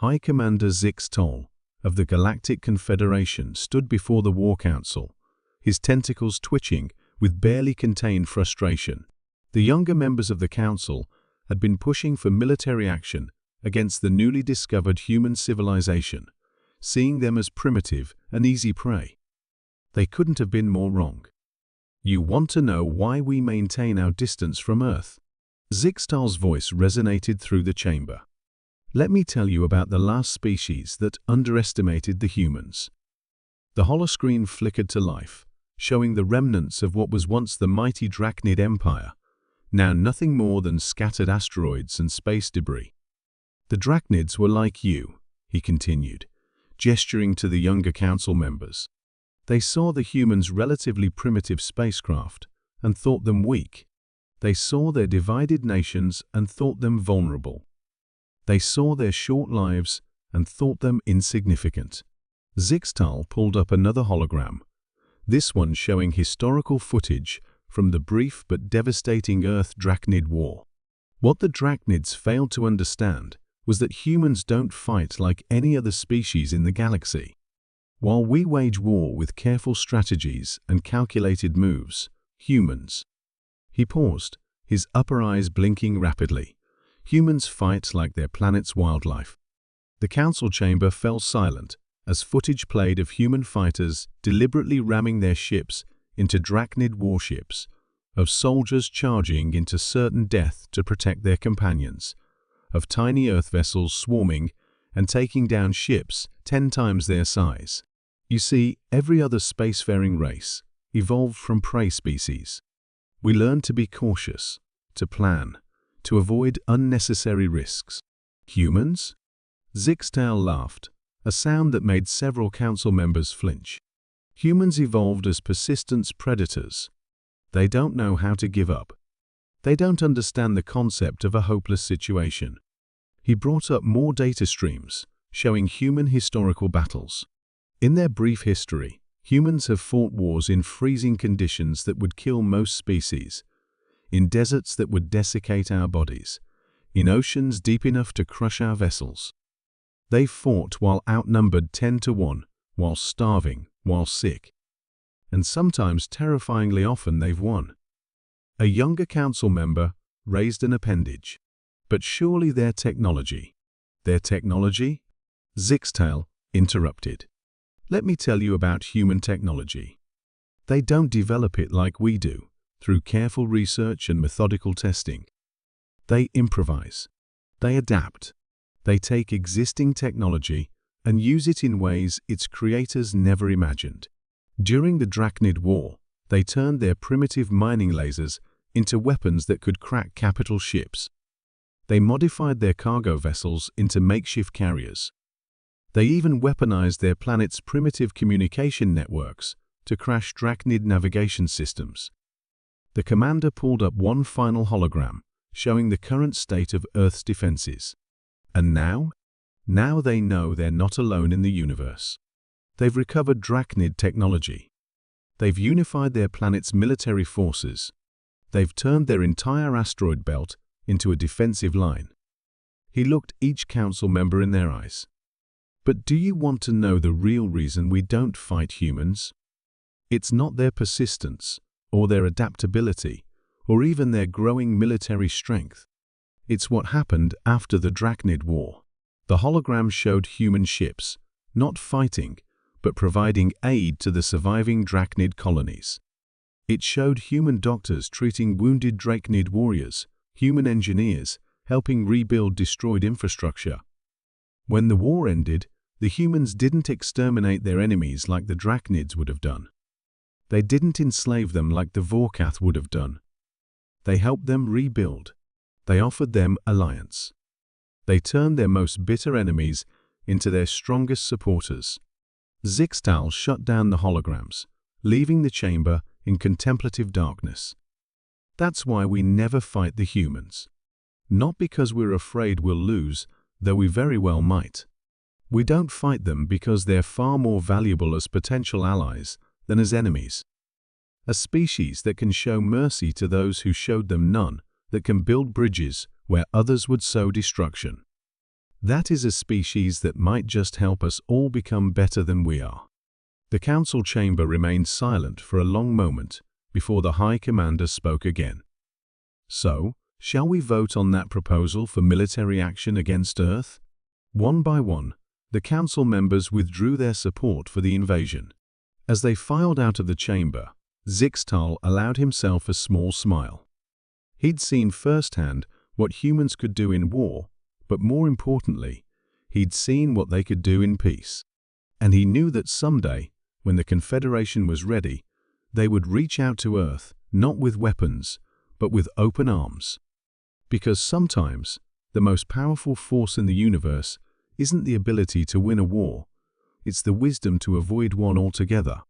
High Commander Zixtal of the Galactic Confederation stood before the War Council, his tentacles twitching with barely contained frustration. The younger members of the Council had been pushing for military action against the newly discovered human civilization, seeing them as primitive and easy prey. They couldn't have been more wrong. "You want to know why we maintain our distance from Earth?" Zixtal's voice resonated through the chamber. "Let me tell you about the last species that underestimated the humans." The holoscreen flickered to life, showing the remnants of what was once the mighty Drachnid Empire, now nothing more than scattered asteroids and space debris. "The Drachnids were like you," he continued, gesturing to the younger council members. "They saw the humans' relatively primitive spacecraft and thought them weak. They saw their divided nations and thought them vulnerable. They saw their short lives and thought them insignificant." Zixtal pulled up another hologram, this one showing historical footage from the brief but devastating Earth-Drachnid War. What the Drachnids failed to understand was that humans don't fight like any other species in the galaxy. While we wage war with careful strategies and calculated moves, humans— He paused, his upper eyes blinking rapidly. "Humans fight like their planet's wildlife." The council chamber fell silent as footage played of human fighters deliberately ramming their ships into Drachnid warships, of soldiers charging into certain death to protect their companions, of tiny Earth vessels swarming and taking down ships 10 times their size. You see, every other spacefaring race evolved from prey species. We learned to be cautious, to plan, to avoid unnecessary risks. Humans? Zixtal laughed, a sound that made several council members flinch. Humans evolved as persistent predators. They don't know how to give up. They don't understand the concept of a hopeless situation. He brought up more data streams, showing human historical battles. In their brief history, humans have fought wars in freezing conditions that would kill most species, in deserts that would desiccate our bodies, in oceans deep enough to crush our vessels. They fought while outnumbered 10 to 1, while starving, while sick. And sometimes terrifyingly often they've won. A younger council member raised an appendage. "But surely their technology—" "Their technology?" Zixtal interrupted. "Let me tell you about human technology. They don't develop it like we do, through careful research and methodical testing. They improvise. They adapt. They take existing technology and use it in ways its creators never imagined. During the Drachnid War, they turned their primitive mining lasers into weapons that could crack capital ships. They modified their cargo vessels into makeshift carriers. They even weaponized their planet's primitive communication networks to crash Drachnid navigation systems." The commander pulled up one final hologram, showing the current state of Earth's defenses. And now? Now they know they're not alone in the universe. They've recovered Drachnid technology. They've unified their planet's military forces. They've turned their entire asteroid belt into a defensive line. He looked each council member in their eyes. "But do you want to know the real reason we don't fight humans? It's not their persistence, or their adaptability, or even their growing military strength. It's what happened after the Drachnid War." The hologram showed human ships, not fighting, but providing aid to the surviving Drachnid colonies. It showed human doctors treating wounded Drachnid warriors, human engineers helping rebuild destroyed infrastructure. When the war ended, the humans didn't exterminate their enemies like the Drachnids would have done. They didn't enslave them like the Vorkath would have done. They helped them rebuild. They offered them alliance. They turned their most bitter enemies into their strongest supporters. Zixtal shut down the holograms, leaving the chamber in contemplative darkness. "That's why we never fight the humans. Not because we're afraid we'll lose, though we very well might. We don't fight them because they're far more valuable as potential allies than as enemies. A species that can show mercy to those who showed them none, that can build bridges where others would sow destruction." That is a species that might just help us all become better than we are. The council chamber remained silent for a long moment before the High Commander spoke again. So, shall we vote on that proposal for military action against Earth? One by one, the council members withdrew their support for the invasion. As they filed out of the chamber, Zixtal allowed himself a small smile. He'd seen firsthand what humans could do in war, but more importantly, he'd seen what they could do in peace. And he knew that someday, when the Confederation was ready, they would reach out to Earth not with weapons, but with open arms. Because sometimes, the most powerful force in the universe isn't the ability to win a war, it's the wisdom to avoid one altogether.